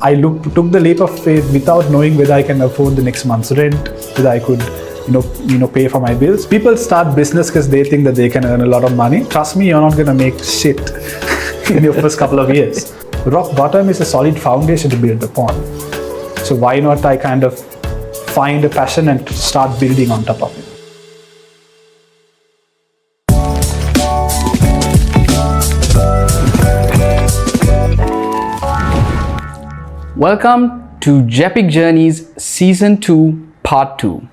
took the leap of faith without knowing whether I can afford the next month's rent, whether I could, pay for my bills. People start business because they think that they can earn a lot of money. Trust me, you're not gonna make shit in your first couple of years. Rock bottom is a solid foundation to build upon. So why not I kind of find a passion and start building on top of it. Welcome to GEPic Journeys Season 2 Part 2.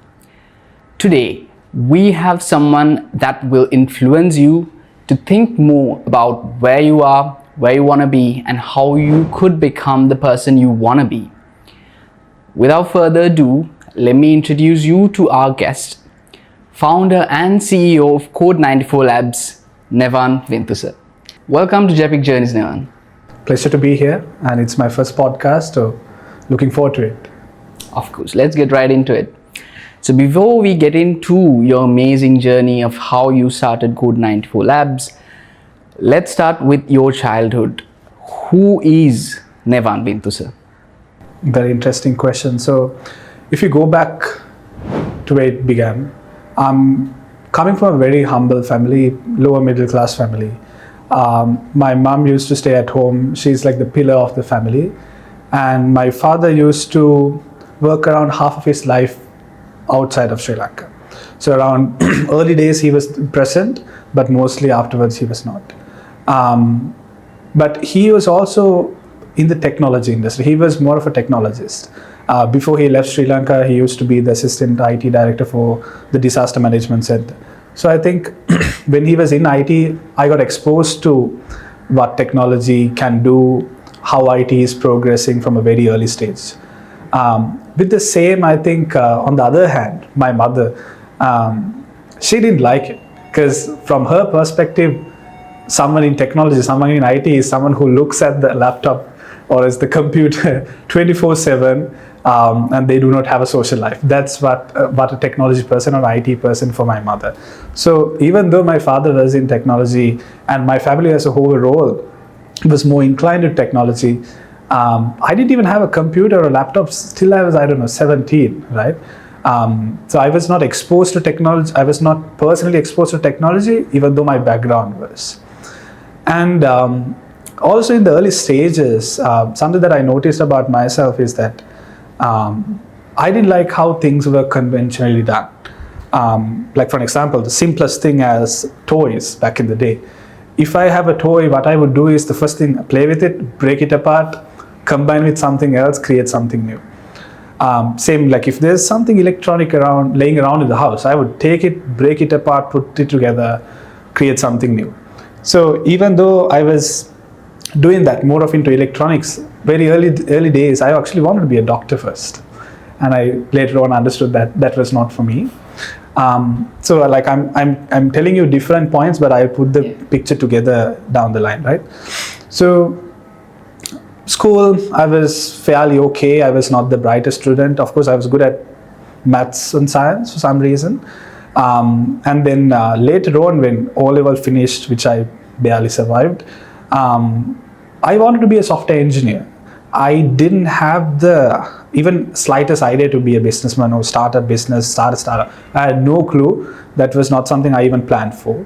Today, we have someone that will influence you to think more about where you are, where you want to be, and how you could become the person you want to be. Without further ado, let me introduce you to our guest, founder and CEO of Code 94 Labs, Newan Vinthusa. Welcome to GEPic Journeys, Newan. Pleasure to be here, and it's my first podcast, so looking forward to it. Of course, let's get right into it. So before we get into your amazing journey of how you started Code 94 Labs, let's start with your childhood. Who is Newan Vinthusa? Very interesting question. So if you go back to where it began, I'm coming from a very humble family, lower middle class family. My mom used to stay at home. She's like the pillar of the family. And my father used to work around half of his life outside of Sri Lanka. So around early days he was present, but mostly afterwards he was not. But he was also in the technology industry. He was more of a technologist. Before he left Sri Lanka, he used to be the assistant IT director for the disaster management center. So I think when he was in IT, I got exposed to what technology can do, how IT is progressing from a very early stage. With the same, I think, on the other hand, my mother, she didn't like it because from her perspective, someone in technology, someone in IT is someone who looks at the laptop or as the computer 24/7, and they do not have a social life. That's what a technology person or IT person for my mother. So even though my father was in technology and my family as a whole role was more inclined to technology, I didn't even have a computer or laptop till I was, 17, right? So I was not exposed to technology. I was not personally exposed to technology, even though my background was. And also in the early stages, something that I noticed about myself is that I didn't like how things were conventionally done. Like for example, the simplest thing as toys back in the day. If I have a toy, what I would do is the first thing, play with it, break it apart, combine with something else, create something new. Same like if there's something electronic laying around in the house, I would take it, break it apart, put it together, create something new. So even though I was doing that more of into electronics, very early days, I actually wanted to be a doctor first. And I later on understood that that was not for me. So like I'm telling you different points, but I'll put the picture together down the line, right? So school, I was fairly okay. I was not the brightest student. Of course, I was good at maths and science for some reason. And then later on when O-level finished, which I barely survived, I wanted to be a software engineer. I didn't have the even slightest idea to be a businessman or start a business, start a startup. I had no clue. That was not something I even planned for.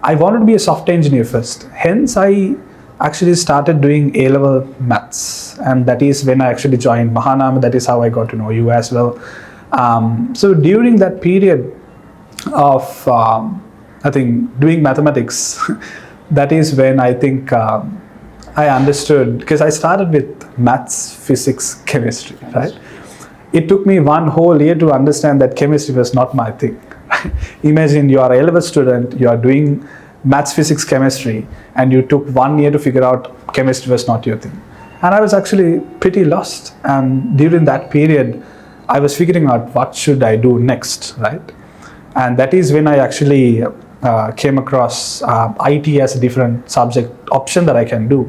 I wanted to be a software engineer first. Hence, I actually started doing A-level maths. And that is when I actually joined Mahanama. That is how I got to know you as well. So during that period of, I think, doing mathematics, that is when I think I understood, because I started with maths, physics, chemistry, right? It took me one whole year to understand that chemistry was not my thing. Imagine you are an A-level student, you are doing maths, physics, chemistry, and you took 1 year to figure out chemistry was not your thing. And I was actually pretty lost. And during that period, I was figuring out what should I do next, right? And that is when I actually came across IT as a different subject option that I can do.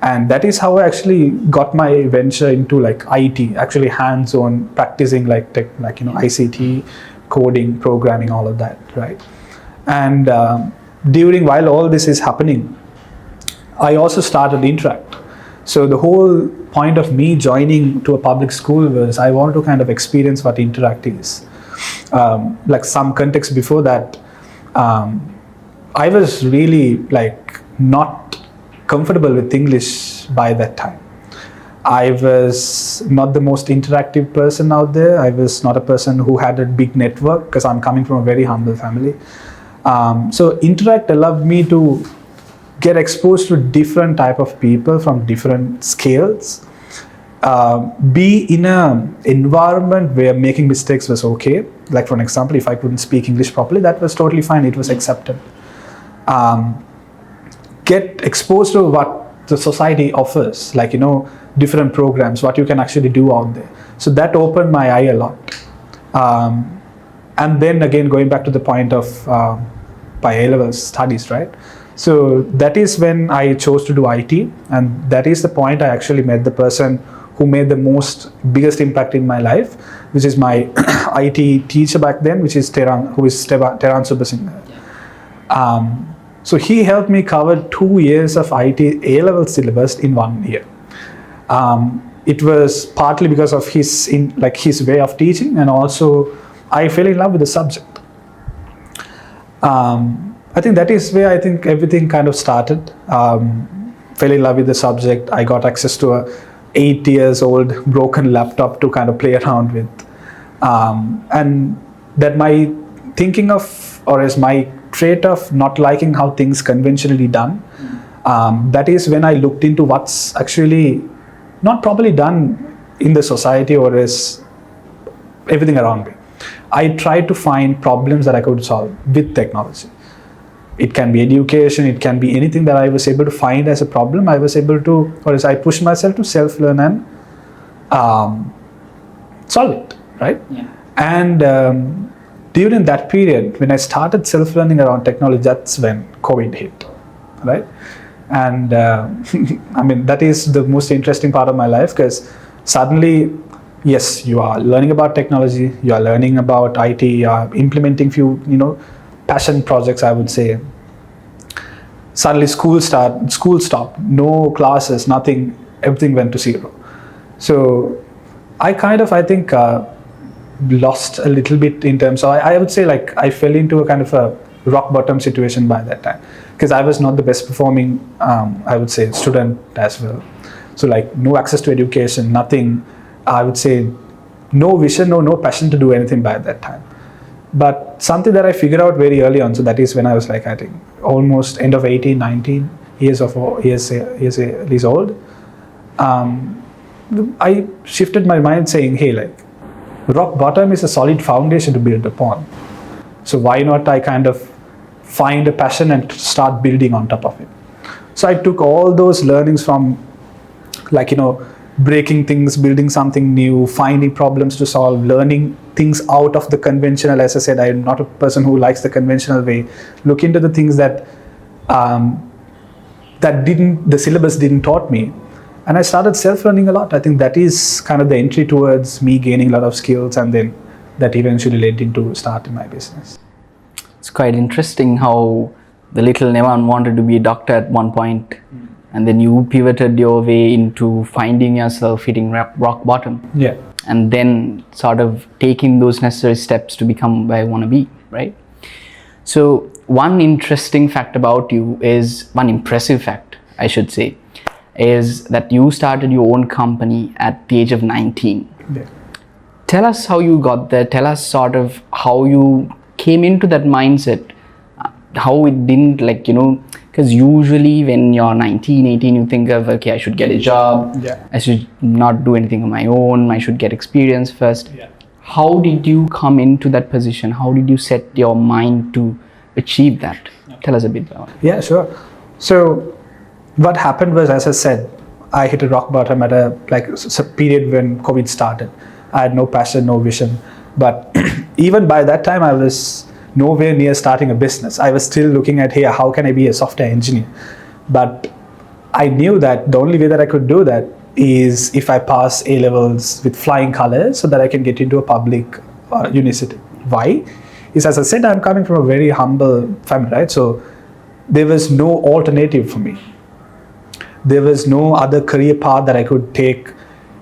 And that is how I actually got my venture into like IT, actually hands-on practicing like ICT, coding, programming, all of that, right? And while all this is happening, I also started Interact. So the whole point of me joining to a public school was I wanted to kind of experience what Interact is. Like some context before that, I was really like not comfortable with English by that time. I was not the most interactive person out there. I was not a person who had a big network because I'm coming from a very humble family. So Interact allowed me to get exposed to different type of people from different scales. Be in an environment where making mistakes was okay. Like for an example, if I couldn't speak English properly, that was totally fine. It was accepted. Get exposed to what the society offers, like different programs, what you can actually do out there. So that opened my eye a lot. And then again, going back to the point of my A-level studies, right? So that is when I chose to do IT, and that is the point I actually met the person who made the biggest impact in my life, which is my IT teacher back then, which is Teran Subasinghe. So he helped me cover 2 years of IT A-level syllabus in 1 year. It was partly because of his way of teaching, and also I fell in love with the subject. I think that is where I think everything kind of started. Fell in love with the subject. I got access to a 8 years old broken laptop to kind of play around with. And that my thinking of, or as my trait of not liking how things conventionally done, that is when I looked into what's actually not properly done in the society or as everything around me. I tried to find problems that I could solve with technology. It can be education, it can be anything that I was able to find as a problem. I was able to, or as I pushed myself to self-learn and solve it, right? Yeah. And during that period, when I started self-learning around technology, that's when COVID hit, right? And I mean, that is the most interesting part of my life, because suddenly, yes, you are learning about technology, you are learning about IT, you are implementing few, passion projects, I would say. Suddenly school stopped, no classes, nothing, everything went to zero. So I think lost a little bit in terms of, I would say like I fell into a kind of a rock bottom situation by that time, because I was not the best performing, I would say, student as well. So like no access to education, nothing, I would say no vision, no passion to do anything by that time. But something that I figured out very early on, so that is when I was like, I think almost end of 18, 19 years old, I shifted my mind saying, hey, like rock bottom is a solid foundation to build upon. So why not I kind of find a passion and start building on top of it. So I took all those learnings from breaking things, building something new, finding problems to solve, learning things out of the conventional. As I said, I'm not a person who likes the conventional way. Look into the things that the syllabus didn't taught me. And I started self-learning a lot. I think that is kind of the entry towards me gaining a lot of skills, and then that eventually led into starting my business. It's quite interesting how the little Newan wanted to be a doctor at one point. And then you pivoted your way into finding yourself hitting rock bottom. Yeah. And then sort of taking those necessary steps to become where you want to be, right? So one interesting fact about you is, one impressive fact, I should say, is that you started your own company at the age of 19. Yeah. Tell us how you got there. Tell us sort of how you came into that mindset, how it didn't because usually when you're 19, 18, you think of, okay, I should get a job. Yeah. I should not do anything on my own. I should get experience first. Yeah. How did you come into that position? How did you set your mind to achieve that? Okay. Tell us a bit about it. Yeah, sure. So what happened was, as I said, I hit a rock bottom at a period when COVID started. I had no passion, no vision. But even by that time, I was nowhere near starting a business. I was still looking at, hey, how can I be a software engineer? But I knew that the only way that I could do that is if I pass A-levels with flying colors, so that I can get into a public university. Why? Is, as I said, I'm coming from a very humble family, right? So there was no alternative for me. there was no other career path that I could take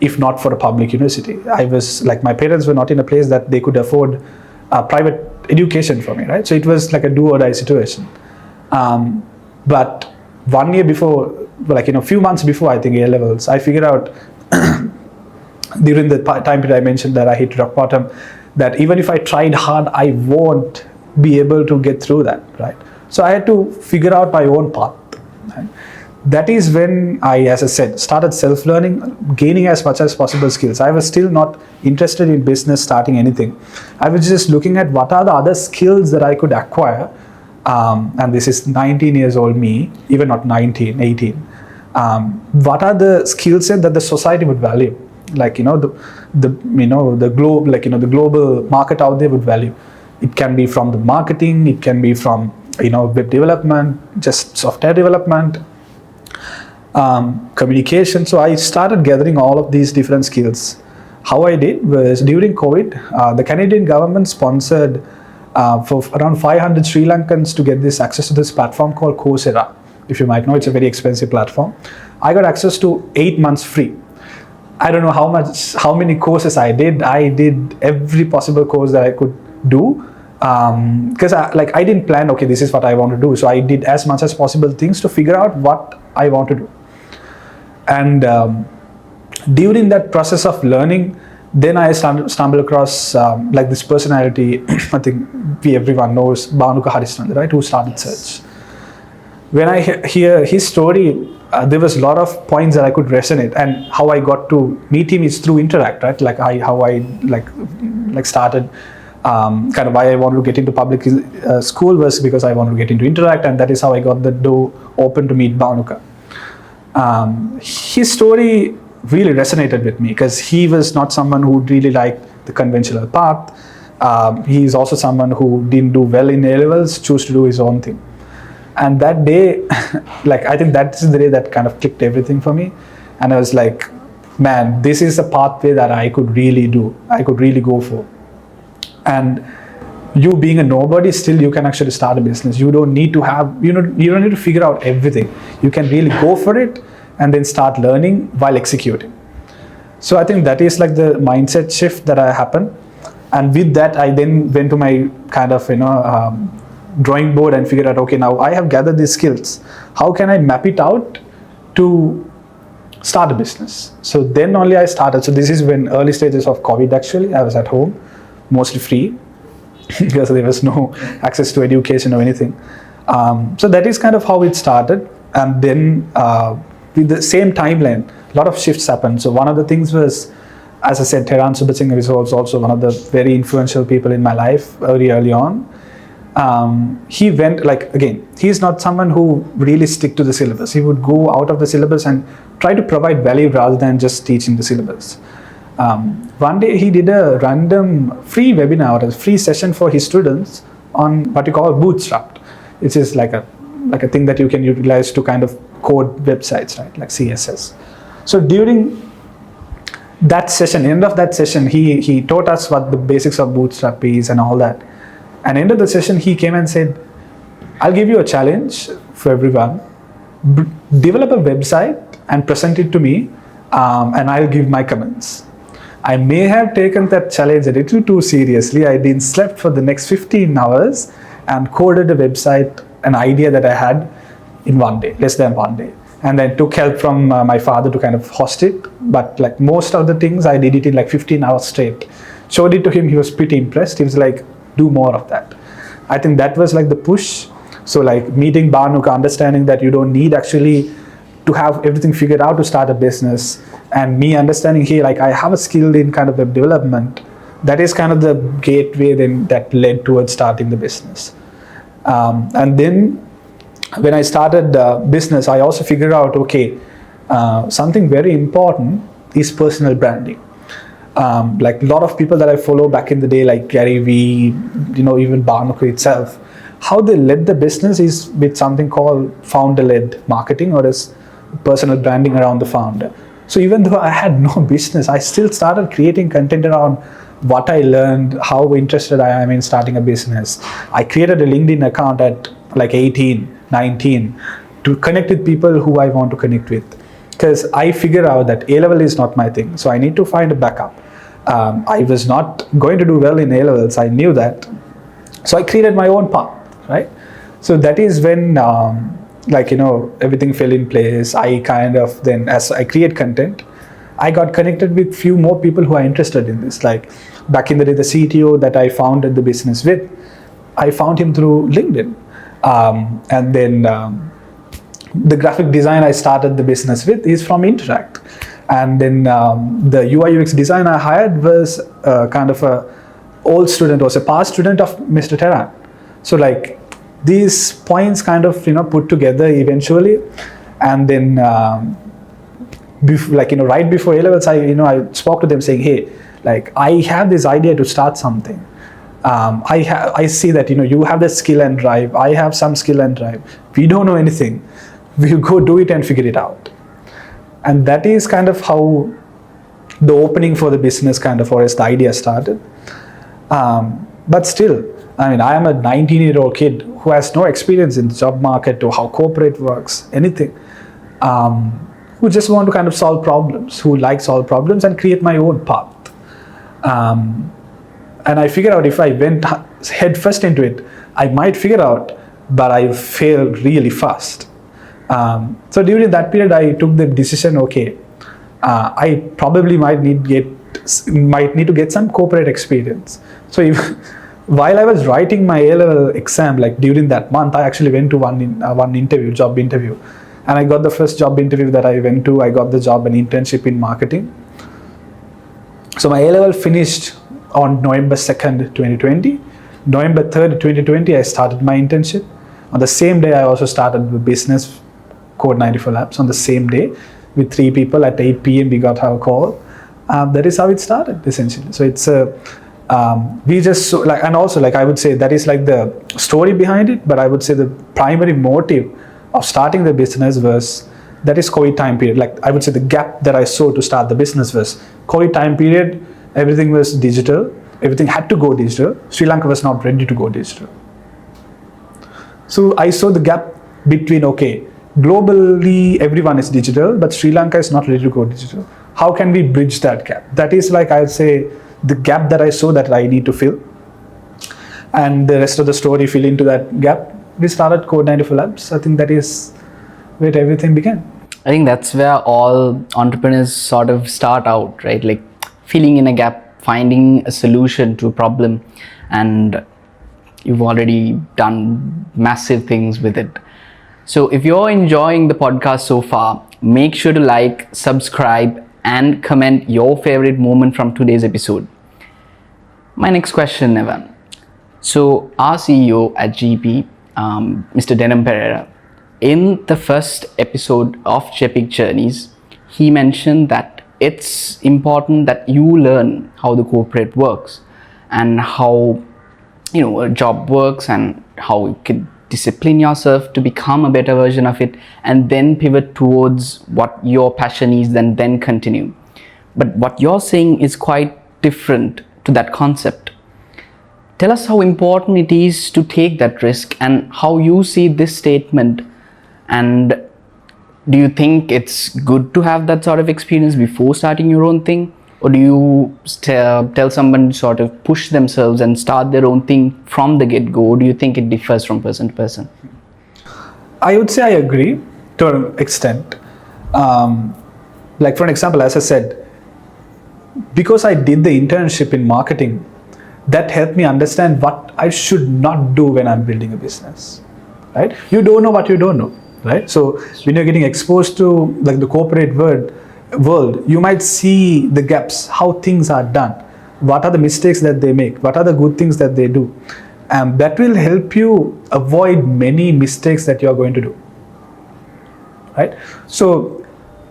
if not for a public university. I was like, my parents were not in a place that they could afford private education for me, right? So it was like a do or die situation. But 1 year before, like, a few months before, I think A levels, I figured out during the time period I mentioned that I hit rock bottom, that even if I tried hard, I won't be able to get through that, right? So I had to figure out my own path. Right? That is when I, as I said, started self-learning, gaining as much as possible skills. I was still not interested in business, starting anything. I was just looking at what are the other skills that I could acquire. And this is 19 years old me, even not 19, 18. What are the skill set that the society would value? Like, the globe, like, the global market out there would value. It can be from the marketing, it can be from, web development, just software development, communication. So I started gathering all of these different skills. How I did was, during COVID, the Canadian government sponsored for around 500 Sri Lankans to get this access to this platform called Coursera. If you might know, it's a very expensive platform. I got access to 8 months free. I don't know how many courses I did. I did every possible course that I could do, because I didn't plan, okay, this is what I want to do. So I did as much as possible things to figure out what I want to do. And during that process of learning, then I stumbled across like this personality. I think everyone knows Bhanuka Harisnanda, right, who started Search. When I hear his story, there was a lot of points that I could resonate, and how I got to meet him is through Interact, right? Like how I started, kind of why I wanted to get into public school was because I wanted to get into Interact, and that is how I got the door open to meet Bhanuka. His story really resonated with me because he was not someone who really liked the conventional path. He is also someone who didn't do well in A levels, chose to do his own thing. And that day, I think that's the day that kind of clicked everything for me. And I was like, man, this is a pathway that I could really do. I could really go for. And you being a nobody, still you can actually start a business. You don't need to have, you don't need to figure out everything. You can really go for it and then start learning while executing. So I think that is like the mindset shift that happened. And with that, I then went to my kind of, drawing board and figured out, okay, now I have gathered these skills. How can I map it out to start a business? So then only I started. So this is when early stages of COVID, actually. I was at home, mostly free, because there was no access to education or anything. So that is kind of how it started. And then with the same timeline, a lot of shifts happened. So one of the things was, as I said, Theran Subhasinghe was also one of the very influential people in my life very early on. He went, again, he's not someone who really stick to the syllabus. He would go out of the syllabus and try to provide value rather than just teaching the syllabus. One day he did a random free webinar, a free session for his students on what you call Bootstrapped, which is like a thing that you can utilize to kind of code websites, right, like CSS. So during that session, end of that session, he taught us what the basics of Bootstrap is and all that. And end of the session, he came and said, I'll give you a challenge for everyone. Develop a website and present it to me, and I'll give my comments. I may have taken that challenge a little too seriously. I didn't sleep for the next 15 hours and coded a website, an idea that I had in 1 day, less than 1 day. And then took help from my father to kind of host it. But like most of the things, I did it in like 15 hours straight. Showed it to him, he was pretty impressed. He was like, do more of that. I think that was like the push. So like meeting Bhanuka, understanding that you don't need actually to have everything figured out to start a business, and me understanding, hey, like I have a skill in kind of web development. That is kind of the gateway then that led towards starting the business. And then when I started business, I also figured out, okay, something very important is personal branding. Like a lot of people that I follow back in the day, like Gary Vee, even Bhanuka itself, how they led the business is with something called founder-led marketing, or as personal branding around the founder. So even though I had no business, I still started creating content around what I learned, how interested I am in starting a business. I created a LinkedIn account at like 18, 19 to connect with people who I want to connect with. Because I figure out that A-level is not my thing. So I need to find a backup. I was not going to do well in A-levels. I knew that. So I created my own path, right? So that is when, everything fell in place. I kind of then, as I create content, I got connected with few more people who are interested in this. Like back in the day, the CTO that I founded the business with, I found him through LinkedIn. And then the graphic design I started the business with is from Interact. And then the UI UX designer I hired was kind of a old student, was a past student of Mr. Terran. So like these points kind of put together eventually, and then right before A-levels, I spoke to them saying, hey, like I have this idea to start something. I see that you have the skill and drive. I have some skill and drive. We don't know anything. We'll go do it and figure it out. And that is kind of how the opening for the business kind of, or as the idea started. But still, I mean, I am a 19-year-old kid who has no experience in the job market or how corporate works, anything. Who just want to kind of solve problems, who like solve problems and create my own path. And I figured out if I went head first into it, I might figure out, but I failed really fast. So during that period, I took the decision, okay, I probably might need to get some corporate experience. So while I was writing my A-level exam, like during that month, I actually went to one interview, job interview. And I got the first job interview that I went to. I got the job and internship in marketing. So my A-level finished on November 2nd, 2020. November 3rd, 2020, I started my internship. On the same day, I also started the business Code 94 Labs on the same day with 3 people at 8 p.m. We got our call. That is how it started essentially. So it's and also I would say that is like the story behind it. But I would say the primary motive of starting the business was that is COVID time period. Like I would say the gap that I saw to start the business was COVID time period. Everything was digital. Everything had to go digital. Sri Lanka was not ready to go digital. So I saw the gap between, okay, globally everyone is digital, but Sri Lanka is not ready to go digital. How can we bridge that gap? That is like, I would say, the gap that I saw that I need to fill. And the rest of the story fill into that gap. We started Code 94 Labs. I think that is where everything began. I think that's where all entrepreneurs sort of start out, right? Like filling in a gap, finding a solution to a problem, and you've already done massive things with it. So if you're enjoying the podcast so far, make sure to like, subscribe, and comment your favorite moment from today's episode. My next question, Newan. So our CEO at GEPic, Mr. Denham Pereira, in the first episode of GEPic Journeys, he mentioned that it's important that you learn how the corporate works and how a job works and how you can discipline yourself to become a better version of it, and then pivot towards what your passion is, then continue. But what you're saying is quite different to that concept. Tell us how important it is to take that risk and how you see this statement. And do you think it's good to have that sort of experience before starting your own thing? Or do you tell someone to sort of push themselves and start their own thing from the get-go? Or do you think it differs from person to person? I would say I agree to an extent. Like for an example, as I said, because I did the internship in marketing, that helped me understand what I should not do when I'm building a business, right? You don't know what you don't know, right? So when you're getting exposed to like the corporate world, you might see the gaps, how things are done, what are the mistakes that they make, what are the good things that they do. And that will help you avoid many mistakes that you're going to do, right? So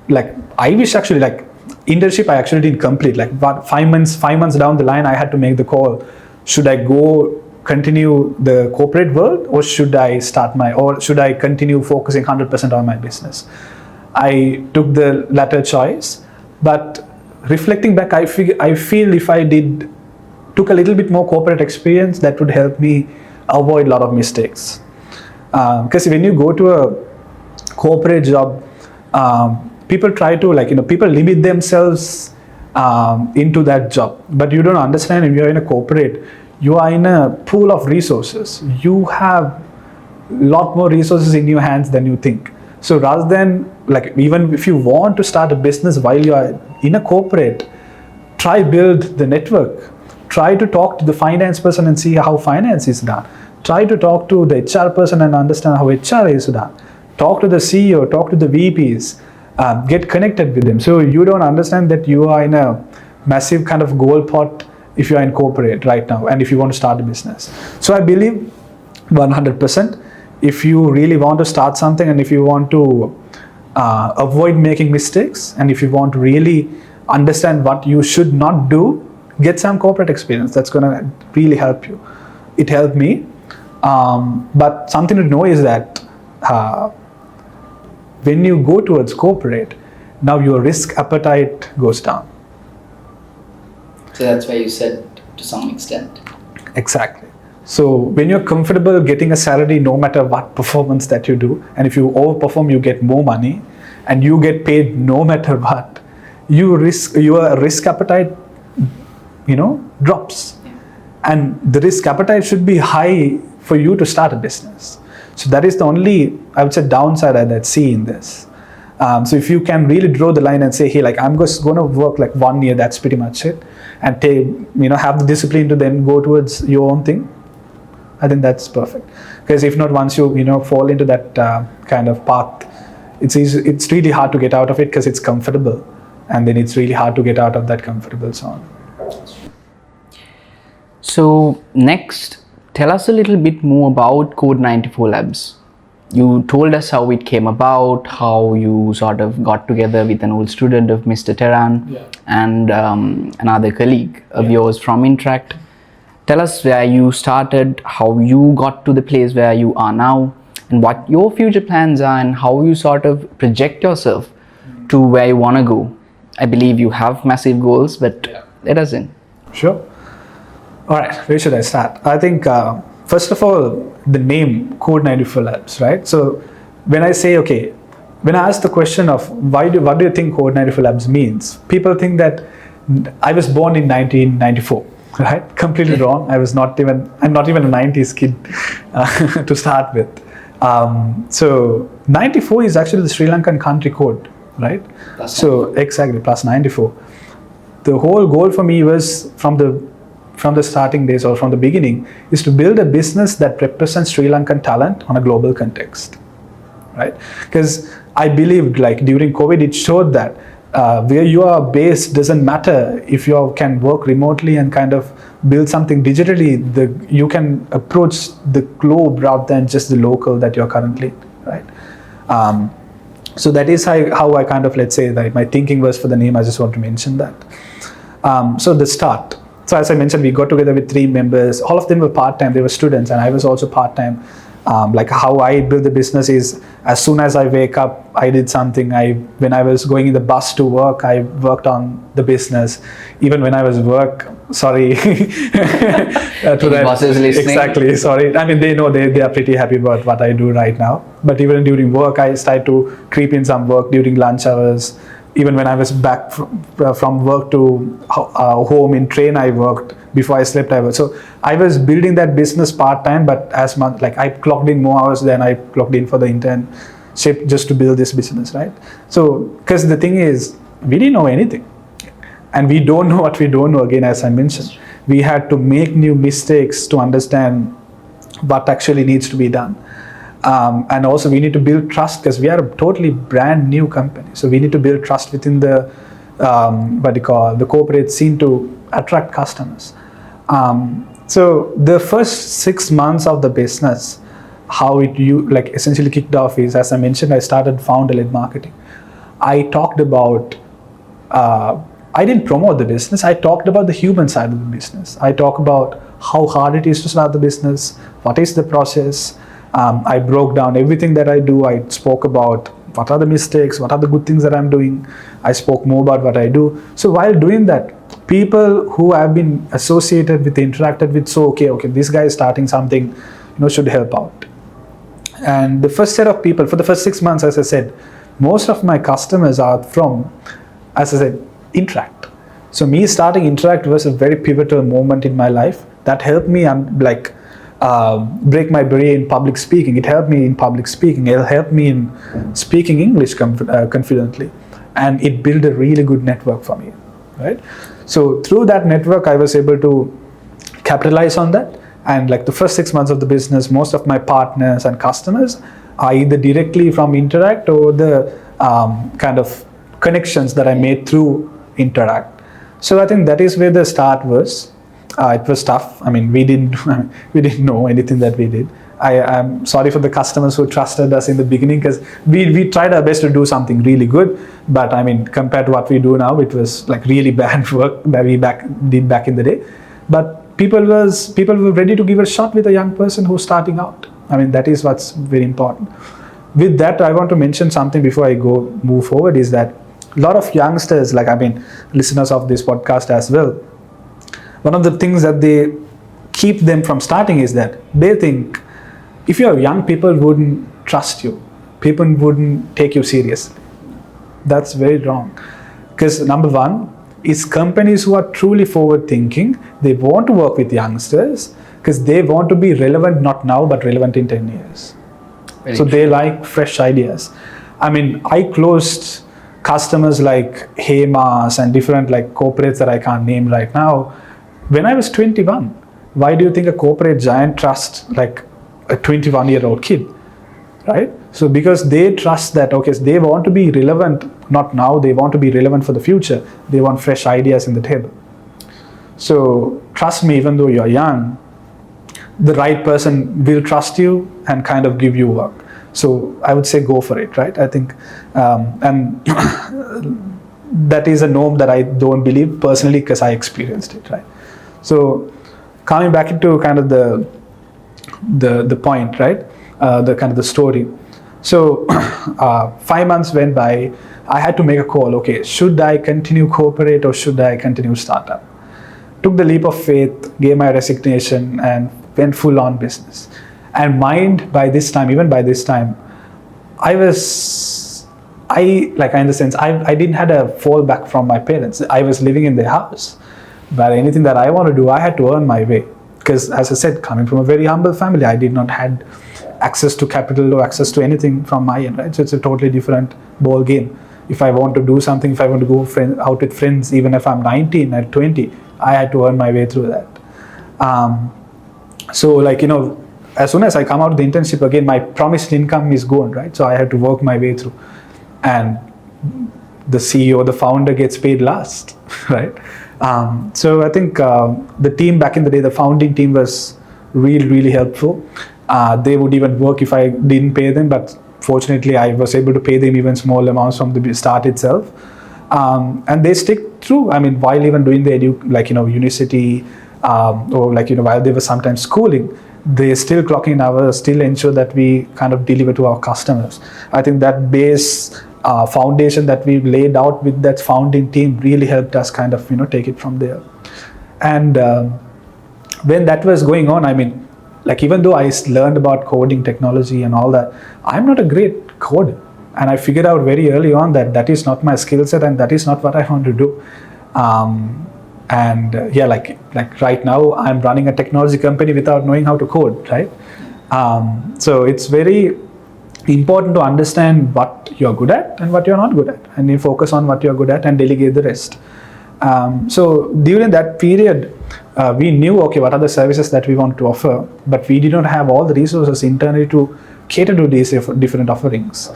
like I wish actually like internship I actually didn't complete. Like about 5 months down the line, I had to make the call. Should I go continue the corporate world, or should I continue focusing 100% on my business? I took the latter choice, but reflecting back, I feel if I took a little bit more corporate experience, that would help me avoid a lot of mistakes. Because when you go to a corporate job, people try to people limit themselves into that job, but you don't understand, if you're in a corporate, you are in a pool of resources. You have lot more resources in your hands than you think. So rather than even if you want to start a business while you are in a corporate, try build the network. Try to talk to the finance person and see how finance is done. Try to talk to the HR person and understand how HR is done. Talk to the CEO, talk to the VPs, get connected with them. So you don't understand that you are in a massive kind of gold pot if you are in corporate right now and if you want to start a business. So I believe 100%, if you really want to start something and if you want to avoid making mistakes and if you want to really understand what you should not do, get some corporate experience. That's going to really help you. It helped me. But something to know is that when you go towards corporate, now your risk appetite goes down. So that's why you said to some extent. Exactly. So when you're comfortable getting a salary no matter what performance that you do, and if you overperform, you get more money, and you get paid no matter what, your risk appetite, drops. Yeah. And the risk appetite should be high for you to start a business. So that is the only, I would say, downside I see in this. So if you can really draw the line and say, hey, I'm just going to work 1 year, that's pretty much it, and have the discipline to then go towards your own thing, I think that's perfect. Because if not, once you fall into that kind of path, it's really hard to get out of it because it's comfortable, and then it's really hard to get out of that comfortable zone. So next, tell us a little bit more about Code 94 Labs. You told us how it came about, how you sort of got together with an old student of Mr. Terran and another colleague of yours from Interact. Tell us where you started, how you got to the place where you are now, and what your future plans are, and how you sort of project yourself to where you want to go. I believe you have massive goals, but let us in. Sure. All right, where should I start? I think, first of all, the name Code 94 Labs, right? So when I say, when I ask the question of what do you think Code 94 Labs means? People think that I was born in 1994, right? Completely wrong. I'm not even a 90s kid to start with. So 94 is actually the Sri Lankan country code, right? So exactly, plus 94. The whole goal for me was from the starting days or from the beginning is to build a business that represents Sri Lankan talent on a global context, right? Because I believed during COVID, it showed that where you are based doesn't matter. If you can work remotely and kind of build something digitally, you can approach the globe rather than just the local that you're currently, right? So that is how I kind of, let's say, that my thinking was for the name. I just want to mention that. So the start. So as I mentioned, we got together with 3 members. All of them were part-time. They were students, and I was also part-time. How I build the business is, as soon as I wake up, I did something. When I was going in the bus to work, I worked on the business. Even when I was sorry. To that, bosses listening. Exactly, sorry. I mean, they know they are pretty happy about what I do right now. But even during work, I started to creep in some work during lunch hours. Even when I was back from work to home in train, I worked. Before I slept, I worked. So I was building that business part-time, but as much I clocked in more hours than I clocked in for the internship just to build this business, right? So, because the thing is, we didn't know anything. And we don't know what we don't know, again, as I mentioned. We had to make new mistakes to understand what actually needs to be done. And also we need to build trust because we are a totally brand new company. So we need to build trust within the the corporate scene to attract customers. So the first 6 months of the business, how it essentially kicked off is, as I mentioned, I started founder-led marketing. I talked about, I didn't promote the business. I talked about the human side of the business. I talk about how hard it is to start the business, what is the process. I broke down everything that I do. I spoke about what are the mistakes, what are the good things that I'm doing. I spoke more about what I do. So while doing that, people who have been associated with, interacted with, so okay, this guy is starting something, should help out. And the first set of people, for the first 6 months, as I said, most of my customers are from, as I said, Interact. So me starting Interact was a very pivotal moment in my life that helped me break my barrier in public speaking. It helped me in public speaking. It helped me in speaking English confidently, and it built a really good network for me, right? So through that network, I was able to capitalize on that. And like the first 6 months of the business, most of my partners and customers are either directly from Interact or the kind of connections that I made through Interact. So I think that is where the start was. It was tough. I mean, we didn't know anything that we did. I'm sorry for the customers who trusted us in the beginning, because we tried our best to do something really good. But I mean, compared to what we do now, it was like really bad work that we did back in the day. But people were ready to give a shot with a young person who's starting out. I mean, that is what's very important. With that, I want to mention something before I move forward, is that a lot of youngsters, like I mean, listeners of this podcast as well, one of the things that they keep them from starting is that they think if you're young, people wouldn't trust you. People wouldn't take you seriously. That's very wrong. Because number one, is companies who are truly forward thinking, they want to work with youngsters because they want to be relevant not now but relevant in 10 years. Very true. They like fresh ideas. I mean, I closed customers like Hemas and different like corporates that I can't name right now when I was 21. Why do you think a corporate giant trusts like a 21-year-old kid, right? So because they trust that, okay, so they want to be relevant not now, they want to be relevant for the future. They want fresh ideas in the table. So trust me, even though you're young, the right person will trust you and kind of give you work. So I would say go for it, right? I think, and that is a norm that I don't believe personally because I experienced it, right? So coming back into kind of the point, right? The kind of the story. So 5 months went by. I had to make a call. Okay, should I continue corporate or should I continue startup? Took the leap of faith, gave my resignation, and went full on business. And mind, by this time, even by this time, I in the sense, I didn't had a fallback from my parents. I was living in their house, but anything that I want to do, I had to earn my way. Because as I said, coming from a very humble family, I did not had access to capital or access to anything from my end, right? So it's a totally different ball game. If I want to do something, if I want to go out with friends, even if I'm 19 or 20, I had to earn my way through that. So like, you know, as soon as I come out of the internship again, my promised income is gone, right? So I had to work my way through. And the CEO, the founder gets paid last, right? So I think the team back in the day, the founding team was really helpful. They would even work if I didn't pay them, but fortunately I was able to pay them even small amounts from the start itself. And they stick through. I mean, while even doing the university, or like, you know, while they were sometimes schooling, they still clock in hours, still ensure that we kind of deliver to our customers. I think that base foundation that we laid out with that founding team really helped us kind of, you know, take it from there. And when that was going on, I mean, like, even though I learned about coding technology and all that, I'm not a great coder. And I figured out very early on that that is not my skill set and that is not what I want to do. Yeah, like right now I'm running a technology company without knowing how to code, right? So it's very important to understand what you're good at and what you're not good at, and you focus on what you're good at and delegate the rest. So during that period, we knew, okay, what are the services that we want to offer, but we did not have all the resources internally to cater to these different offerings.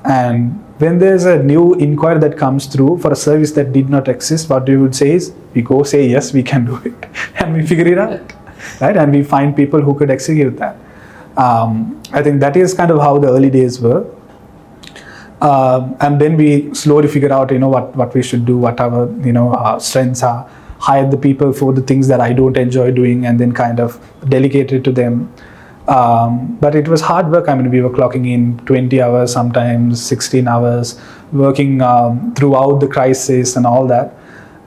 And when there's a new inquiry that comes through for a service that did not exist, what we would say is, we go say, yes, we can do it. And we figure it out, right? And we find people who could execute that. I think that is kind of how the early days were. And then we slowly figure out, you know, what we should do, what our, you know, our strengths are, hire the people for the things that I don't enjoy doing, and then kind of delegate it to them. But it was hard work. I mean, we were clocking in 20 hours, sometimes 16 hours, working throughout the crisis and all that.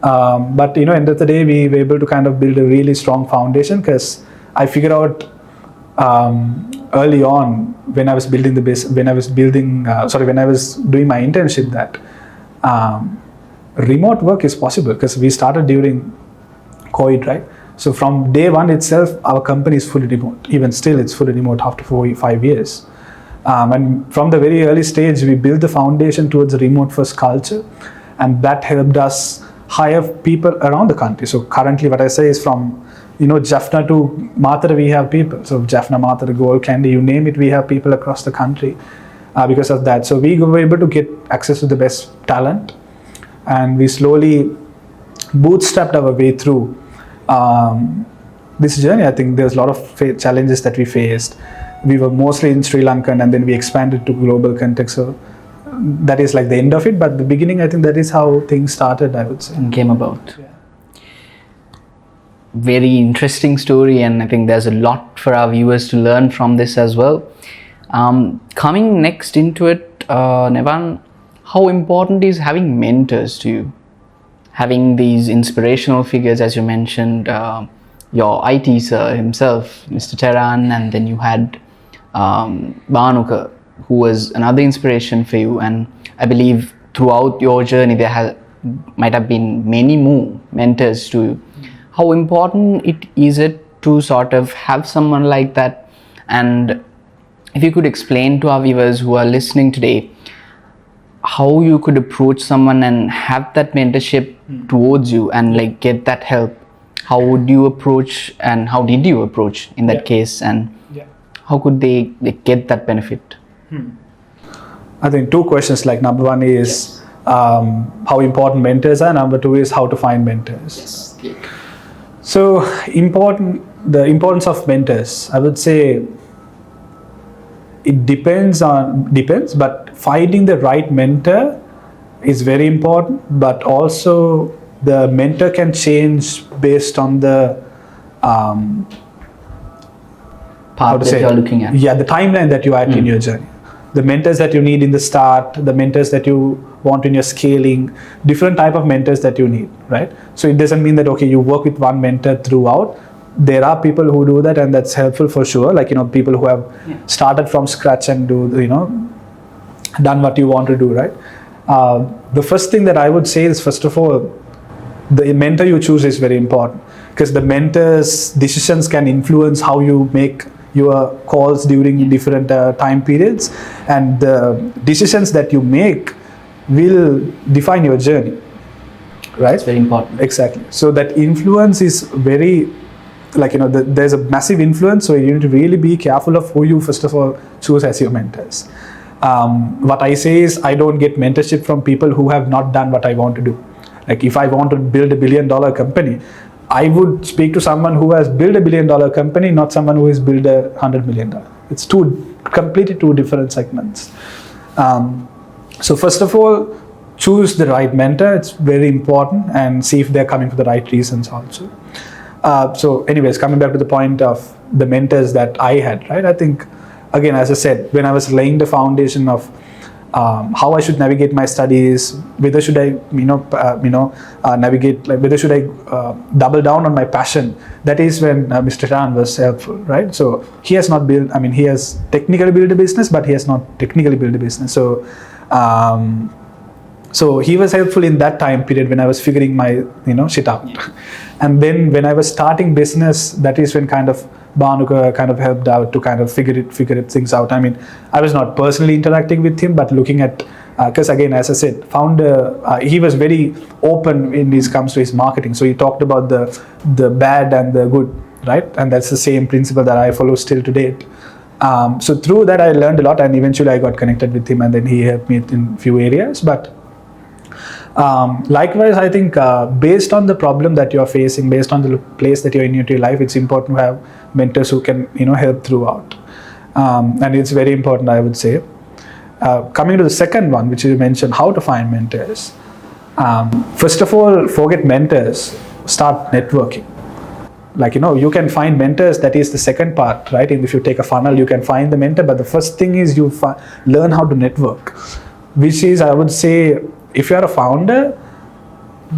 But, you know, end of the day, we were able to kind of build a really strong foundation, because I figured out early on when I was building when I was doing my internship, that remote work is possible, because we started during COVID, right? So from day one itself, our company is fully remote. Even still, it's fully remote after 5 years. And from the very early stage, we built the foundation towards a remote first culture, and that helped us hire people around the country. So currently what I say is, from Jaffna to Mathura, we have people. So Jaffna, Mathura, Gold Candy, you name it, we have people across the country because of that. So we were able to get access to the best talent, and we slowly bootstrapped our way through this journey. I think there's a lot of challenges that we faced. We were mostly in Sri Lanka, and then we expanded to global context. So that is like the end of it. But the beginning, I think that is how things started, I would say. And came about. Yeah. Very interesting story, and I think there's a lot for our viewers to learn from this as well. Coming next into it, Newan, how important is having mentors to you? Having these inspirational figures, as you mentioned, your IT sir himself, Mr. Teran, and then you had Bhanuka, who was another inspiration for you. And I believe throughout your journey, there might have been many more mentors to you. How important is it to sort of have someone like that? And if you could explain to our viewers who are listening today, how you could approach someone and have that mentorship towards you and like get that help. How would you approach, and how did you approach in that case, and how could they get that benefit? I think two questions, like number one is how important mentors are, number two is how to find mentors. Yes. So the importance of mentors, I would say it depends, but finding the right mentor is very important, but also the mentor can change based on the path that you're looking at. Yeah, the timeline that you are at in your journey. The mentors that you need in the start, the mentors that you want in your scaling, different type of mentors that you need, right? So it doesn't mean that, okay, you work with one mentor throughout. There are people who do that, and that's helpful for sure. Like, people who have started from scratch and done what you want to do, right? The first thing that I would say is, first of all, the mentor you choose is very important, because the mentor's decisions can influence how you make your calls during different time periods, and the decisions that you make will define your journey, right? It's very important. Exactly. So that influence is very, there's a massive influence, so you need to really be careful of who you first of all choose as your mentors. What I say is, I don't get mentorship from people who have not done what I want to do. Like, if I want to build $1 billion company, I would speak to someone who has built $1 billion company, not someone who has built $100 million. It's completely two different segments. So first of all, choose the right mentor. It's very important, and see if they're coming for the right reasons also. So anyways, coming back to the point of the mentors that I had, right? I think, again, as I said, when I was laying the foundation of how I should navigate my studies, whether should I, navigate, like whether should I double down on my passion. That is when Mr. Ran was helpful, right? So he has not built, he has technically built a business, but he has not technically built a business. So, so he was helpful in that time period when I was figuring my, shit out. Yeah. And then when I was starting business, that is when kind of Bhanuka kind of helped out to kind of figure things out. I was not personally interacting with him, but looking at, because again, as I said, founder, he was very open when it comes to his marketing. So he talked about the bad and the good, right? And that's the same principle that I follow still to date. So through that, I learned a lot, and eventually I got connected with him, and then he helped me in a few areas. But likewise, I think based on the problem that you're facing, based on the place that you're in your life, it's important to have mentors who can help throughout, and it's very important, I would say. Coming to the second one, which you mentioned, how to find mentors. First of all, forget mentors, start networking. Like, you can find mentors, that is the second part, right? And if you take a funnel, you can find the mentor, but the first thing is you learn how to network, which is, I would say, if you are a founder,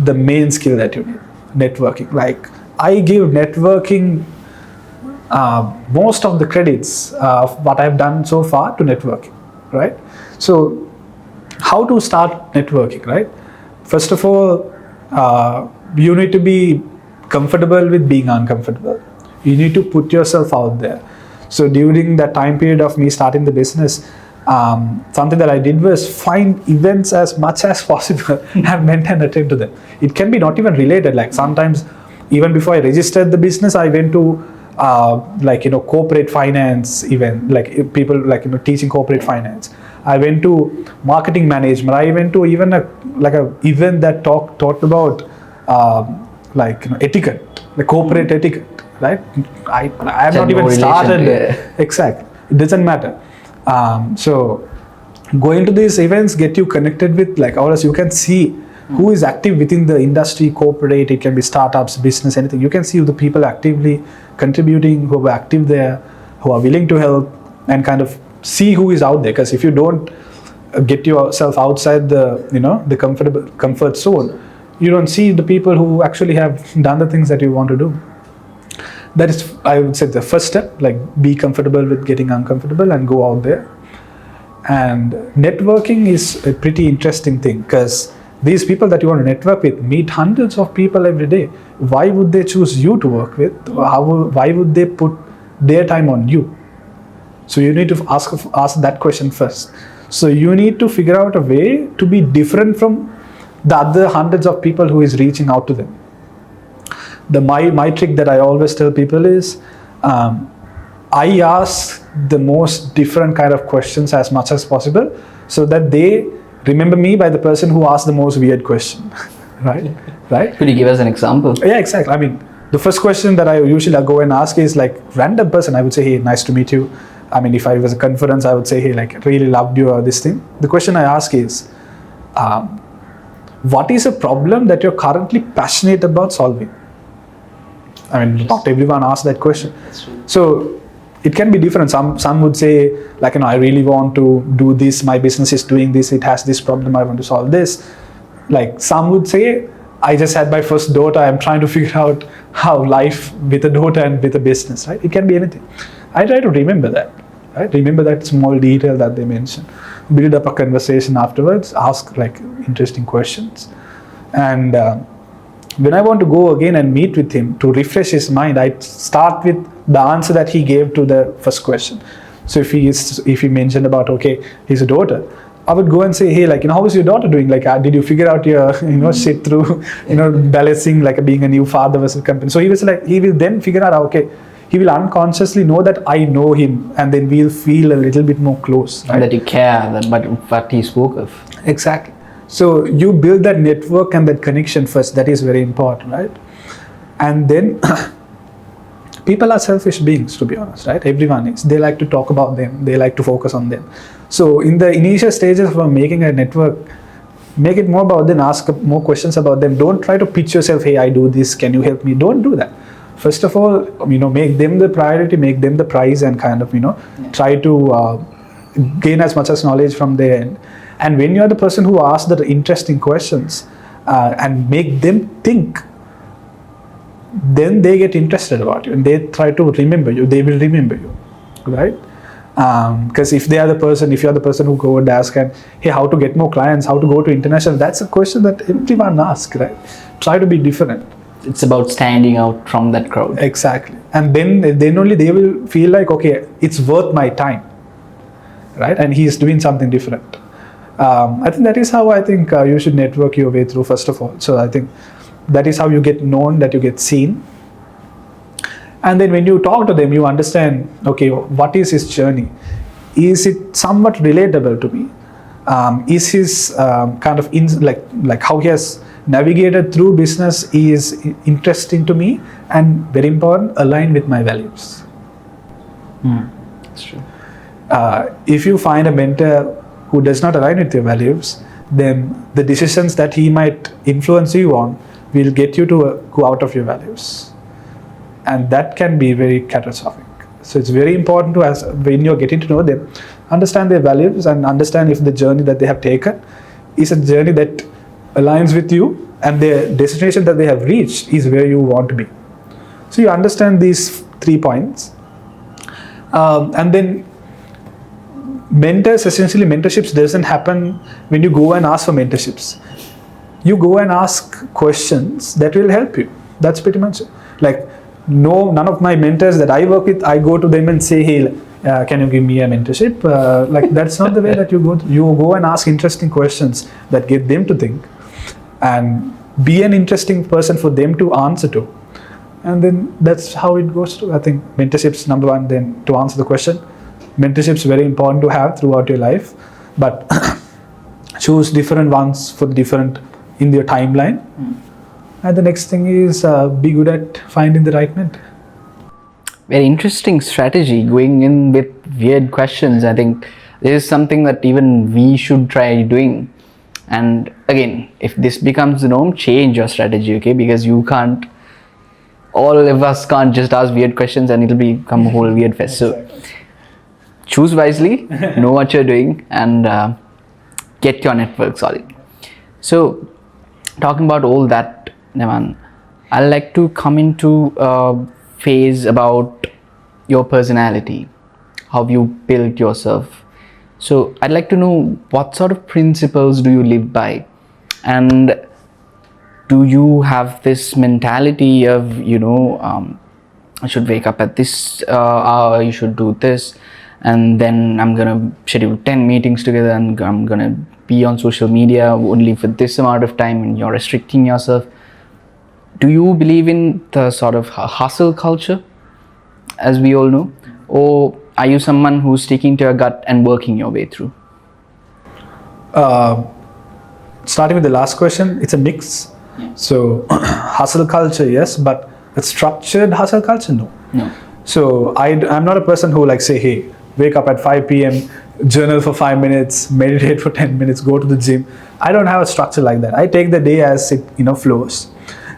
the main skill that you need, networking. Like, I give networking most of the credits of what I've done so far to networking, right? So how to start networking, right? First of all, you need to be comfortable with being uncomfortable. You need to put yourself out there. So during that time period of me starting the business, something that I did was find events as much as possible and went and attend to them. It can be not even related. Like sometimes, even before I registered the business, I went to corporate finance event, like people teaching corporate finance. I went to marketing management. I went to even a event that talked about etiquette, the corporate etiquette, right? I have not even started there. Exactly. It doesn't matter. So going to these events get you connected with others. You can see who is active within the industry, corporate, it can be startups, business, anything. You can see the people actively contributing, who are active there, who are willing to help, and kind of see who is out there. Because if you don't get yourself outside the comfort zone, you don't see the people who actually have done the things that you want to do. That is, I would say, the first step, be comfortable with getting uncomfortable and go out there. And networking is a pretty interesting thing, because these people that you want to network with meet hundreds of people every day. Why would they choose you to work with? Why would they put their time on you? So you need to ask that question first. So you need to figure out a way to be different from the other hundreds of people who is reaching out to them. My trick that I always tell people is, I ask the most different kind of questions as much as possible, so that they remember me by the person who asked the most weird question. Right? Could you give us an example? Yeah, exactly. I mean, the first question that I usually go and ask is random person. I would say, hey, nice to meet you. I mean, if I was a conference, I would say, hey, really loved you or this thing. The question I ask is, what is a problem that you're currently passionate about solving? I mean, not everyone asks that question. That's true. So it can be different. Some would say, I really want to do this. My business is doing this. It has this problem. I want to solve this. Some would say, I just had my first daughter. I'm trying to figure out how life with a daughter and with a business, right? It can be anything. I try to remember that, right? Remember that small detail that they mentioned. Build up a conversation afterwards. Ask interesting questions. And when I want to go again and meet with him to refresh his mind, I start with the answer that he gave to the first question. So if he mentioned about, okay, he's a daughter, I would go and say, hey, how is your daughter doing? Did you figure out your, shit through, balancing, being a new father versus company? So he will then figure out, okay, he will unconsciously know that I know him, and then we'll feel a little bit more close. Right? And that you care about what he spoke of. Exactly. So you build that network and that connection first. That is very important, right? And then people are selfish beings, to be honest, right? Everyone is. They like to talk about them. They like to focus on them. So in the initial stages of making a network, make it more about them, ask more questions about them. Don't try to pitch yourself, hey, I do this, can you help me? Don't do that. First of all, make them the priority, make them the prize, and kind of, try to gain as much as knowledge from their end. And when you are the person who asks the interesting questions and make them think, then they get interested about you and they try to remember you. They will remember you, right? Because if you're the person who go and ask, and hey, how to get more clients, how to go to international, that's a question that everyone asks, right? Try to be different. It's about standing out from that crowd. Exactly. And then only they will feel okay, it's worth my time, right? And he is doing something different. I think that is how you should network your way through, first of all. So I think that is how you get known, that you get seen. And then when you talk to them, you understand, okay, what is his journey? Is it somewhat relatable to me? Is his kind of how he has navigated through business is interesting to me, and very important, aligned with my values. That's true. If you find a mentor who does not align with your values, then the decisions that he might influence you on will get you to go out of your values. And that can be very catastrophic. So it's very important to, when you're getting to know them, understand their values and understand if the journey that they have taken is a journey that aligns with you, and the destination that they have reached is where you want to be. So you understand these 3 points, And then mentorships doesn't happen when you go and ask for mentorships. You go and ask questions that will help you. That's pretty much it. Like, no, none of my mentors that I work with, I go to them and say, hey, can you give me a mentorship? Like, that's not the way that you go. You go and ask interesting questions that get them to think, and be an interesting person for them to answer to. And then that's how it goes to. I think mentorship's number one. Then to answer the question, mentorship's very important to have throughout your life, but choose different ones for different in your timeline. And the next thing is be good at finding the right mentor. Very interesting strategy, going in with weird questions. I think this is something that even we should try doing. And again, if this becomes the norm, change your strategy, okay? Because you can't, all of us can't just ask weird questions and it'll become a whole weird fest. So choose wisely, know what you're doing, and get your network solid. So talking about all that, Newan, I'd like to come into a phase about your personality, how you built yourself. So I'd like to know, what sort of principles do you live by? And do you have this mentality of, I should wake up at this hour, you should do this, and then I'm gonna schedule 10 meetings together and I'm gonna be on social media only for this amount of time, and you're restricting yourself? Do you believe in the sort of hustle culture, as we all know? Or are you someone who's sticking to your gut and working your way through? Starting with the last question, it's a mix. Yeah. So hustle culture, yes, but a structured hustle culture, no. So I'm not a person who like say, hey, wake up at 5 p.m., journal for 5 minutes, meditate for 10 minutes, go to the gym. I don't have a structure like that. I take the day as it flows.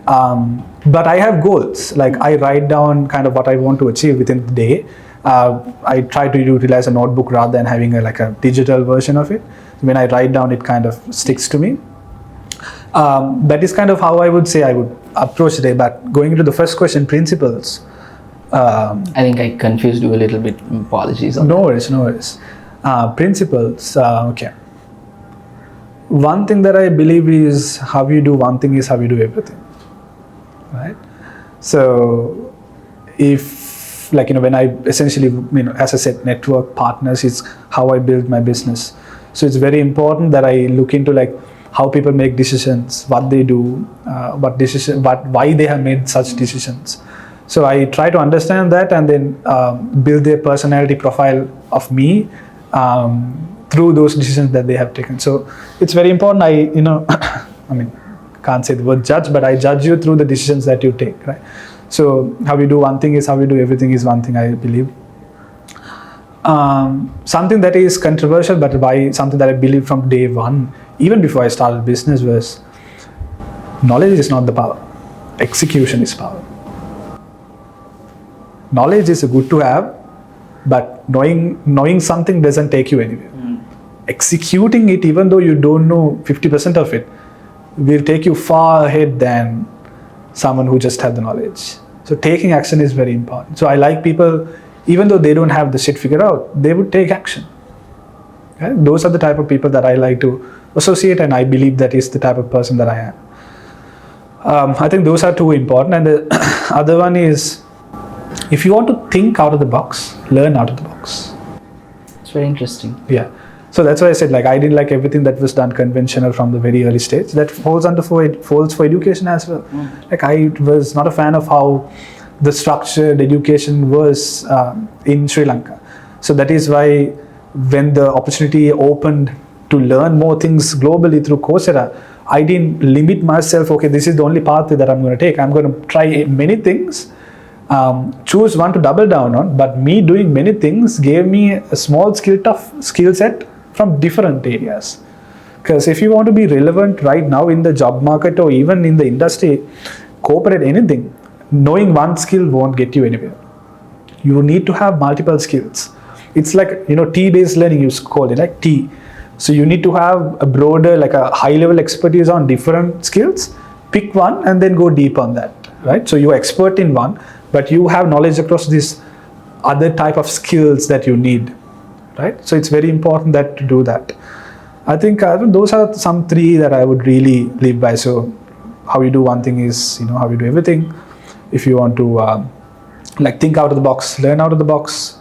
But I have goals. Like, I write down kind of what I want to achieve within the day. I try to utilize a notebook rather than having a digital version of it. When I write down, it kind of sticks to me. That is kind of how I would say I would approach the day. But going into the first question, principles. I think I confused you a little bit. Apologies. No worries. Principles. Okay. One thing that I believe is, how you do one thing is how you do everything. Right? So if, when I essentially, as I said, network partners is how I build my business. So it's very important that I look into how people make decisions, what they do, why they have made such decisions. So I try to understand that and then build their personality profile of me through those decisions that they have taken. So it's very important. Can't say the word judge, but I judge you through the decisions that you take, right? So how you do one thing is how you do everything is one thing, I believe. Something that is controversial, but something that I believe from day one, even before I started business, was knowledge is not the power. Execution is power. Knowledge is good to have, but knowing something doesn't take you anywhere. Executing it, even though you don't know 50% of it, will take you far ahead than someone who just had the knowledge. So taking action is very important. So I like people, even though they don't have the shit figured out, they would take action. Okay? Those are the type of people that I like to associate, and I believe that is the type of person that I am. I think those are two important. And the other one is, if you want to think out of the box, learn out of the box. It's very interesting. Yeah. So that's why I said, I didn't like everything that was done conventional from the very early stage. That falls for education as well. I was not a fan of how the structured education was in Sri Lanka. So that is why when the opportunity opened to learn more things globally through Coursera, I didn't limit myself, okay, this is the only pathway that I'm going to take. I'm going to try many things, choose one to double down on, but me doing many things gave me a small skill set from different areas. Because if you want to be relevant right now in the job market or even in the industry, corporate, anything, knowing one skill won't get you anywhere. You need to have multiple skills. It's like, T-based learning, you call it like T. So you need to have a broader, a high-level expertise on different skills, pick one and then go deep on that, right? So you're expert in one, but you have knowledge across these other type of skills that you need, right? So it's very important that to do that. I think those are some three that I would really live by. So how you do one thing is, how you do everything. If you want to think out of the box, learn out of the box.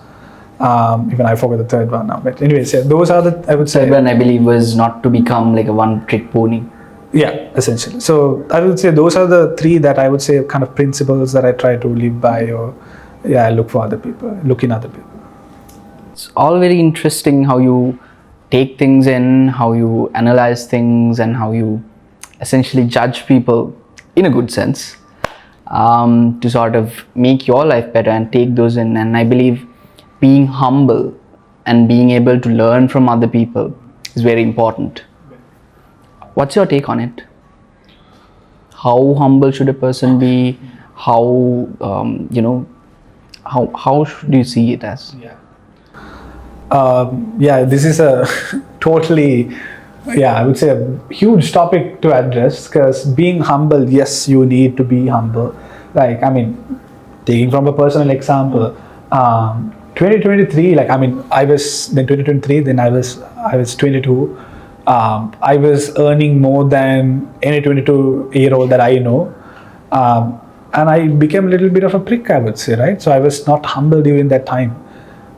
Even I forgot the third one now. But anyways, yeah, those are I would say. Third one, I believe, was not to become like a one-trick pony. Yeah, essentially. So I would say those are the three that I would say kind of principles that I try to live by, or I look for other people, look in other people. It's all very interesting how you take things in, how you analyze things, and how you essentially judge people in a good sense, to sort of make your life better and take those in. And I believe being humble and being able to learn from other people is very important. What's your take on it? How humble should a person be? How how should you see it as? This is a totally, I would say a huge topic to address, because being humble, yes, you need to be humble. Taking from a personal example, 2023, I was then 2023, then I was 22. I was earning more than any 22-year-old that I know. And I became a little bit of a prick, I would say, right? So I was not humble during that time.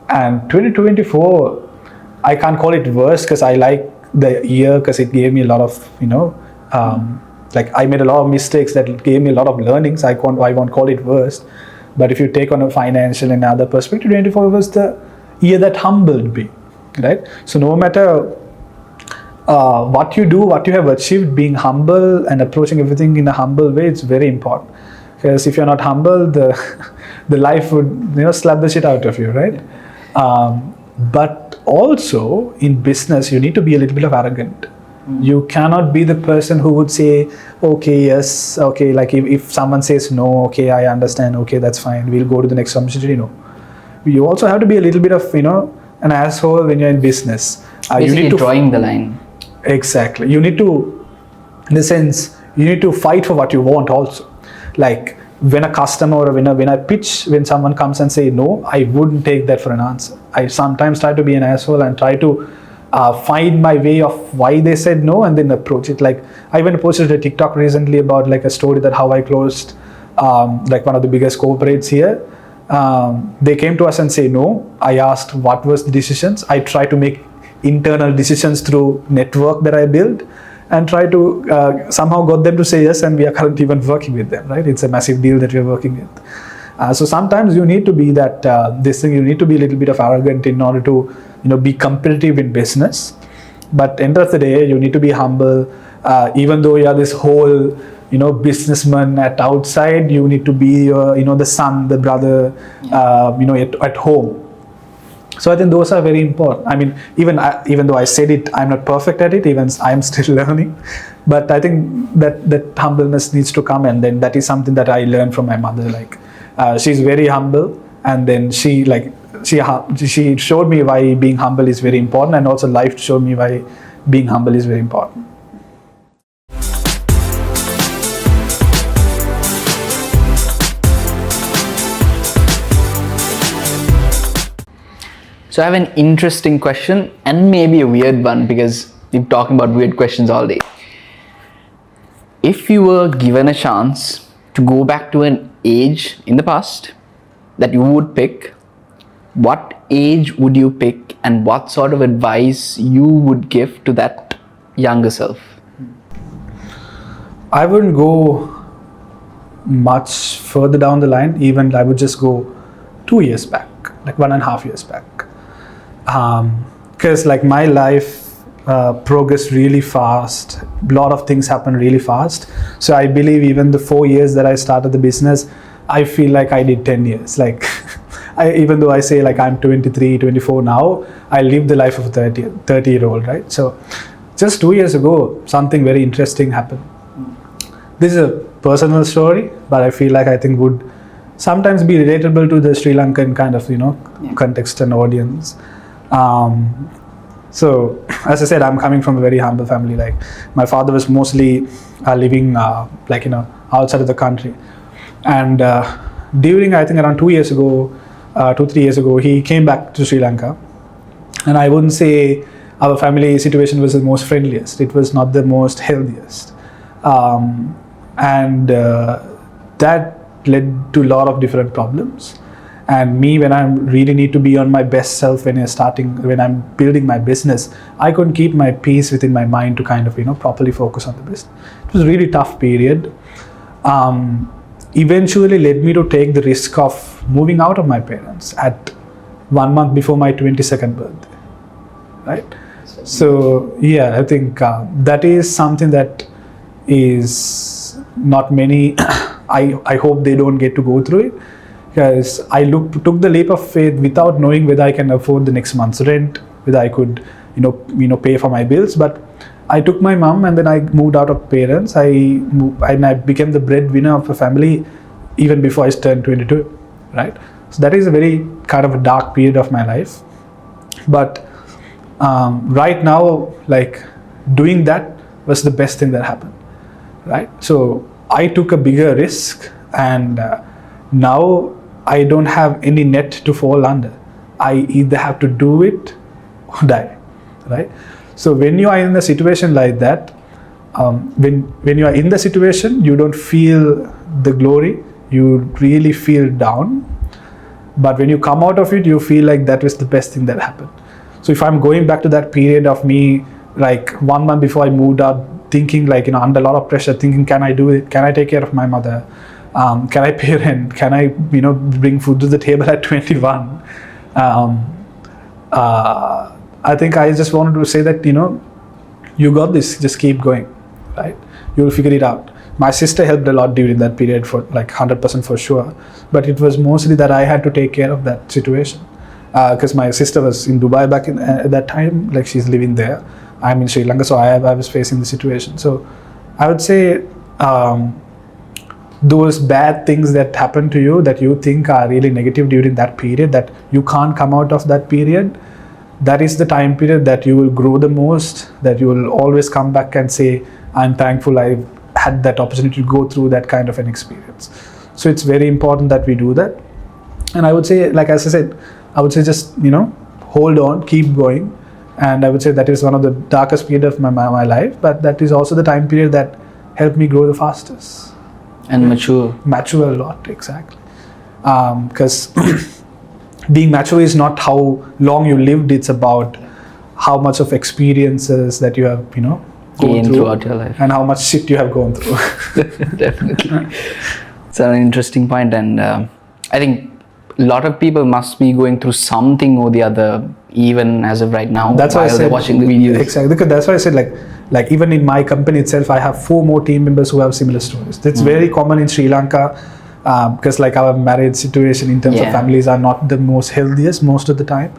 And 2024, I can't call it worse, because I like the year, because it gave me a lot of, I made a lot of mistakes that gave me a lot of learnings. I won't call it worst. But if you take on a financial and other perspective, 2024 was the year that humbled me, right? So no matter what you do, what you have achieved, being humble and approaching everything in a humble way, it's very important. Because if you're not humble, the life would slap the shit out of you, right? But also in business, you need to be a little bit of arrogant. You cannot be the person who would say, okay, yes, okay, if someone says no, okay, I understand, okay, that's fine, we'll go to the next opportunity. No, you also have to be a little bit of an asshole when you're in business. Basically, you need to drawing the line. Exactly. You need to, in the sense, you need to fight for what you want also. Like when a customer or when I pitch, when someone comes and say no, I wouldn't take that for an answer. I sometimes try to be an asshole and try to find my way of why they said no, and then approach it. Like I even posted a TikTok recently about a story that how I closed one of the biggest corporates here. They came to us and say no. I asked what was the decisions. I tried to make internal decisions through network that I built, and try to somehow got them to say yes, and we are currently even working with them, right? It's a massive deal that we are working with. So sometimes you need to be that you need to be a little bit of arrogant in order to be competitive in business. But end of the day, you need to be humble. Even though you are this whole businessman at outside, you need to be the son, the brother, at home. So I think those are very important. I mean, even though I said it, I'm not perfect at it. Even I'm still learning. But I think that humbleness needs to come, and then that is something that I learned from my mother. She's very humble, and then she showed me why being humble is very important, and also life showed me why being humble is very important. So I have an interesting question, and maybe a weird one, because we're talking about weird questions all day. If you were given a chance to go back to an age in the past that you would pick, what age would you pick, and what sort of advice you would give to that younger self? I wouldn't go much further down the line. Even I would just go 2 years back, 1.5 years back. Because my life progressed really fast. A lot of things happened really fast. So I believe even the 4 years that I started the business, I feel like I did 10 years. Even though I say I'm 23, 24 now, I live the life of a 30-year-old, right? So just 2 years ago, something very interesting happened. This is a personal story, but I feel I think would sometimes be relatable to the Sri Lankan kind of, context and audience. So as I said, I'm coming from a very humble family. My father was mostly living outside of the country, and during I think around 2 years ago, 2-3 years ago, he came back to Sri Lanka. And I wouldn't say our family situation was the most friendliest. It was not the most healthiest. And that led to a lot of different problems. And me, when I really need to be on my best self when I'm building my business, I couldn't keep my peace within my mind to kind of, properly focus on the business. It was a really tough period. Eventually led me to take the risk of moving out of my parents at 1 month before my 22nd birthday, right? So yeah, I think that is something that is not many, I hope they don't get to go through it, because I took the leap of faith without knowing whether I can afford the next month's rent, whether I could, pay for my bills. But I took my mom and then I moved out of parents. And I became the breadwinner of a family even before I turned 22, right? So that is a very kind of a dark period of my life. But right now, like, doing that was the best thing that happened, right? So I took a bigger risk, and now I don't have any net to fall under. I either have to do it or die, right? So when you are in a situation like that, when you are in the situation, you don't feel the glory, you really feel down. But when you come out of it, you feel like that was the best thing that happened. So if I'm going back to that period of me, like 1 month before I moved out, thinking like, under a lot of pressure, thinking, can I do it? Can I take care of my mother? Can I pay rent? Can I, bring food to the table at 21? I think I just wanted to say that, you got this, just keep going, right? You'll figure it out. My sister helped a lot during that period, for like 100% for sure. But it was mostly that I had to take care of that situation. Because my sister was in Dubai back at that time, like she's living there. I'm in Sri Lanka, so I was facing the situation. So I would say those bad things that happen to you that you think are really negative during that period, that you can't come out of that period, that is the time period that you will grow the most, that you will always come back and say, I'm thankful I had that opportunity to go through that kind of an experience. So it's very important that we do that. And I would say, like as I said, I would say just, hold on, keep going. And I would say that is one of the darkest period of my life, but that is also the time period that helped me grow the fastest. And mature. Mature a lot, exactly. Because being mature is not how long you lived, it's about how much of experiences that you have, gone through throughout your life. And how much shit you have gone through. Definitely. It's an interesting point, and I think a lot of people must be going through something or the other, even as of right now. That's why I said, they're watching the videos. Exactly, because that's why I said, like even in my company itself, I have 4 more team members who have similar stories. That's very common in Sri Lanka, because like our marriage situation in terms of families are not the most healthiest most of the time.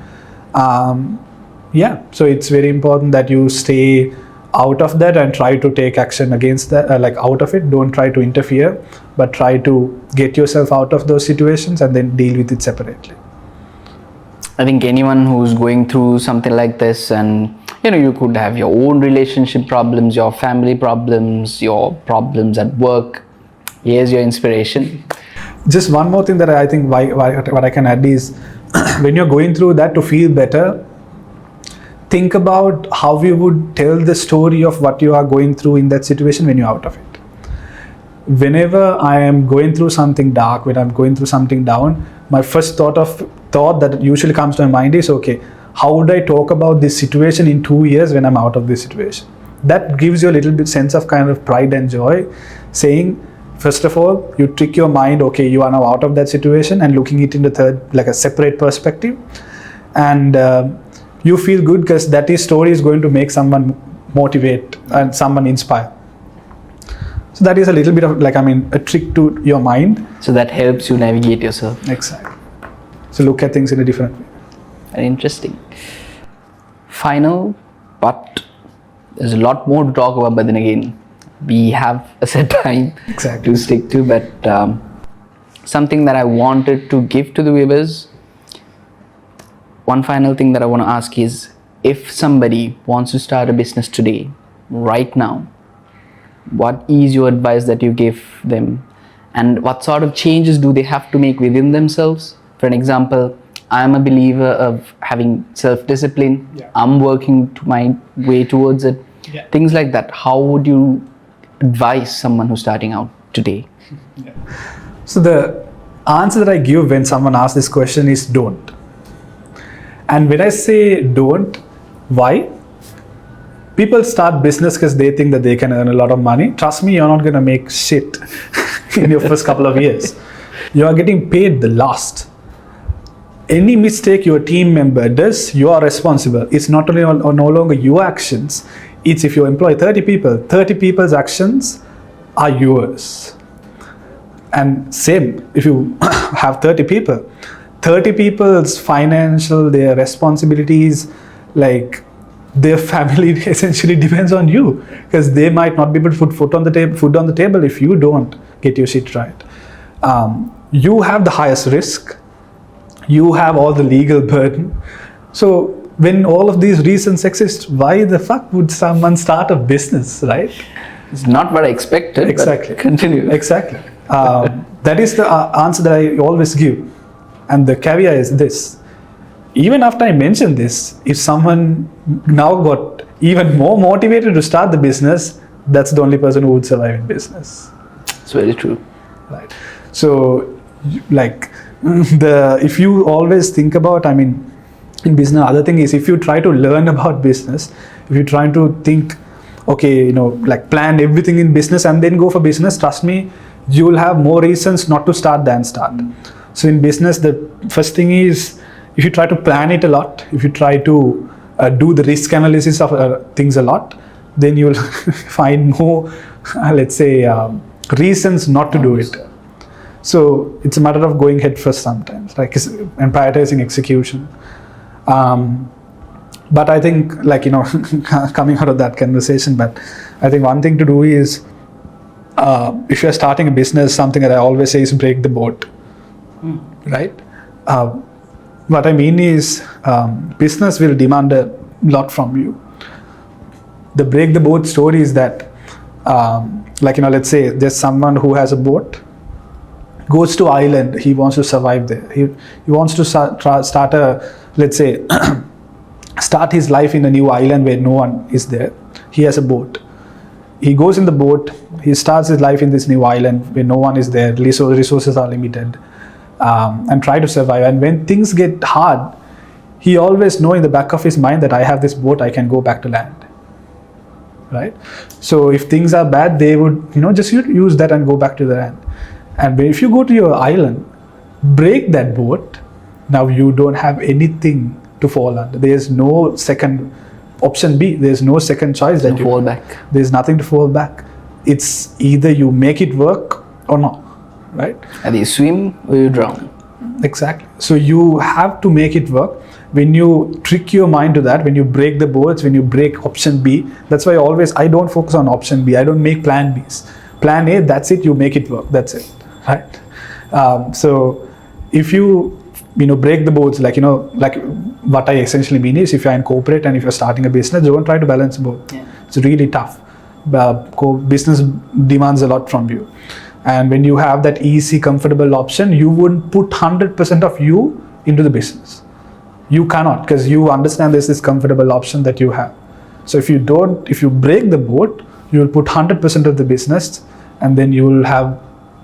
So it's very important that you stay out of that and try to take action against that, like out of it. Don't try to interfere, but try to get yourself out of those situations and then deal with it separately. I think anyone who's going through something like this, and you could have your own relationship problems, your family problems, your problems at work, here's your inspiration. Just one more thing that I think what I can add is, when you're going through that, to feel better, think about how you would tell the story of what you are going through in that situation when you're out of it. Whenever I am going through something dark, when I'm going through something down, my first thought that usually comes to my mind is, okay, how would I talk about this situation in 2 years when I'm out of this situation? That gives you a little bit sense of kind of pride and joy, saying, first of all, you trick your mind, okay, you are now out of that situation, and looking it in the like a separate perspective. And you feel good because that story is going to make someone motivate and someone inspire. So that is a little bit of a trick to your mind. So that helps you navigate yourself. Exactly. So look at things in a different way. Very interesting. Final, but there's a lot more to talk about, but then again, we have a set time to stick to. But something that I wanted to give to the viewers, one final thing that I want to ask is, if somebody wants to start a business today, right now, what is your advice that you give them, and what sort of changes do they have to make within themselves For an example, I'm a believer of having self-discipline. Yeah. I'm working to my way towards it. Yeah. Things like that. How would you advise someone who's starting out today? So the answer that I give when someone asks this question is don't. And when I say don't, why? People start business because they think that they can earn a lot of money. Trust me, you're not going to make shit in your first couple of years. You are getting paid the last. Any mistake your team member does, you are responsible. It's not only no longer your actions. It's if you employ 30 people, 30 people's actions are yours. And same, if you have 30 people, 30 people's financial, their responsibilities, like their family essentially depends on you, because they might not be able to put food on the table if you don't get your shit right. You have the highest risk. You have all the legal burden. So when all of these reasons exist, why the fuck would someone start a business, right? It's not what I expected. Exactly. But continue. Exactly. That is the answer that I always give. And the caveat is this. Even after I mentioned this, if someone now got even more motivated to start the business, that's the only person who would survive in business. It's very true. Right. So, like, if you always think about, I mean, in business, other thing is if you try to learn about business, if you try to think, okay, you know, like plan everything in business and then go for business, trust me, you will have more reasons not to start than start. So in business, the first thing is, if you try to plan it a lot, if you try to do the risk analysis of things a lot, then you will find more, let's say, reasons not to do it. So it's a matter of going head first sometimes, like, and prioritizing execution. But I think, like, you know, coming out of that conversation, but I think one thing to do is, if you're starting a business, something that I always say is break the boat, right? What I mean is, business will demand a lot from you. The break the boat story is that, like, you know, let's say there's someone who has a boat, goes to island, he wants to survive there. He wants to start a, let's say, start his life in a new island where no one is there. He has a boat. He goes in the boat, he starts his life in this new island where no one is there, resources are limited, and try to survive. And when things get hard, he always know in the back of his mind that I have this boat, I can go back to land, right? So if things are bad, they would, you know, just use that and go back to the land. And if you go to your island, break that boat, now you don't have anything to fall under. There's no second option B. There's no second choice that you fall back. There's nothing to fall back. It's either you make it work or not, right? Either you swim or you drown. Exactly. So you have to make it work. When you trick your mind to that, when you break the boards, when you break option B, that's why I don't focus on option B. I don't make plan Bs. Plan A, that's it. You make it work. That's it, right? So if you break the boards, like, you know, like what I essentially mean is, if you're in corporate and if you're starting a business, don't try to balance both. Yeah. It's really tough. Business demands a lot from you. And when you have that easy, comfortable option, you wouldn't put 100% of you into the business. You cannot, because you understand there's this comfortable option that you have. So if you break the boat, you will put 100% of the business, and then you will have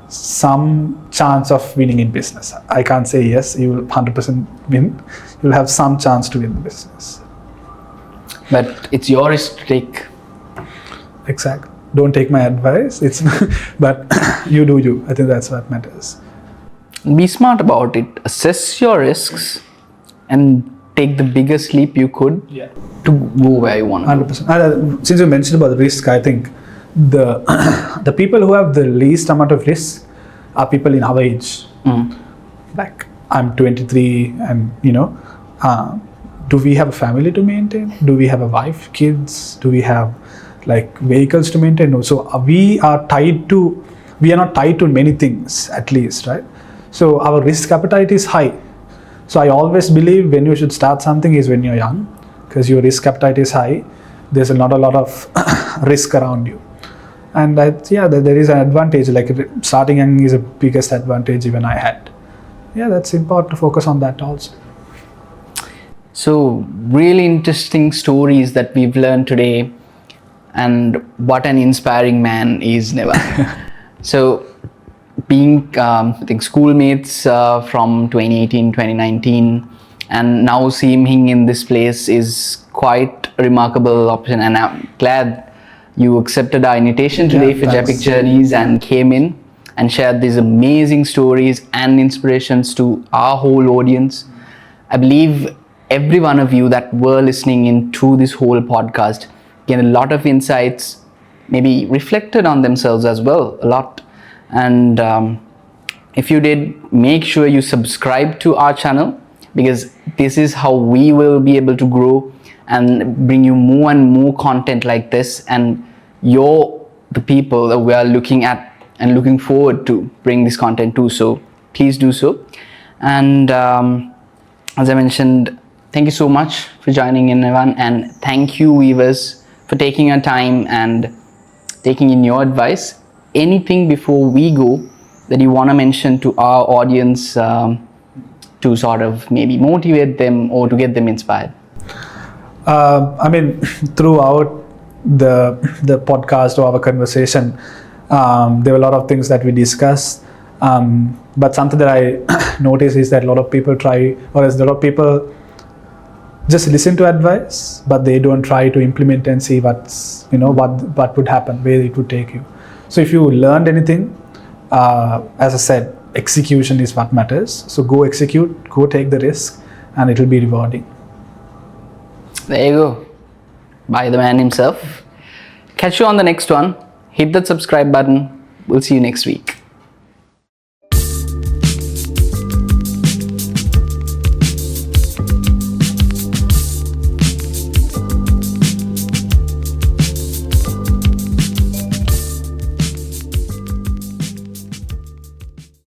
some chance of winning in business. I can't say yes, you will 100% win. You'll have some chance to win the business. But it's your risk to take. Exactly. Don't take my advice. But you do you. I think that's what matters. Be smart about it. Assess your risks and take the biggest leap you could to go where you want to 100%. Since you mentioned about the risk, I think the people who have the least amount of risk are people in our age. Like, I'm 23, and do we have a family to maintain? Do we have a wife, kids? Do we have like vehicles to maintain? No. So we are not tied to many things, at least, right? So our risk appetite is high. So I always believe when you should start something is when you're young, because your risk appetite is high. There's not a lot of risk around you. And there is an advantage, like starting young is the biggest advantage even I had. yeah, that's important to focus on that also. So, really interesting stories that we've learned today, and what an inspiring man is Newan. So, being, I think, schoolmates from 2018, 2019, and now seeing him in this place is quite a remarkable option. And I'm glad you accepted our invitation today for thanks. GEPic Journeys and came in and shared these amazing stories and inspirations to our whole audience. I believe every one of you that were listening into this whole podcast gained a lot of insights, maybe reflected on themselves as well a lot. And if you did, make sure you subscribe to our channel, because this is how we will be able to grow and bring you more and more content like this. And you're the people that we are looking at and looking forward to bring this content to. So please do so. And as I mentioned, thank you so much for joining in, Newan, and thank you, viewers, for taking your time and taking in your advice. Anything before we go that you want to mention to our audience to sort of maybe motivate them or to get them inspired? I mean, throughout the podcast or our conversation, there were a lot of things that we discussed. But something that I noticed is that a lot of people just listen to advice, but they don't try to implement and see what would happen, where it would take you. So if you learned anything, as I said, execution is what matters. So go execute, go take the risk, and it will be rewarding. There you go. By the man himself. Catch you on the next one. Hit that subscribe button. We'll see you next week.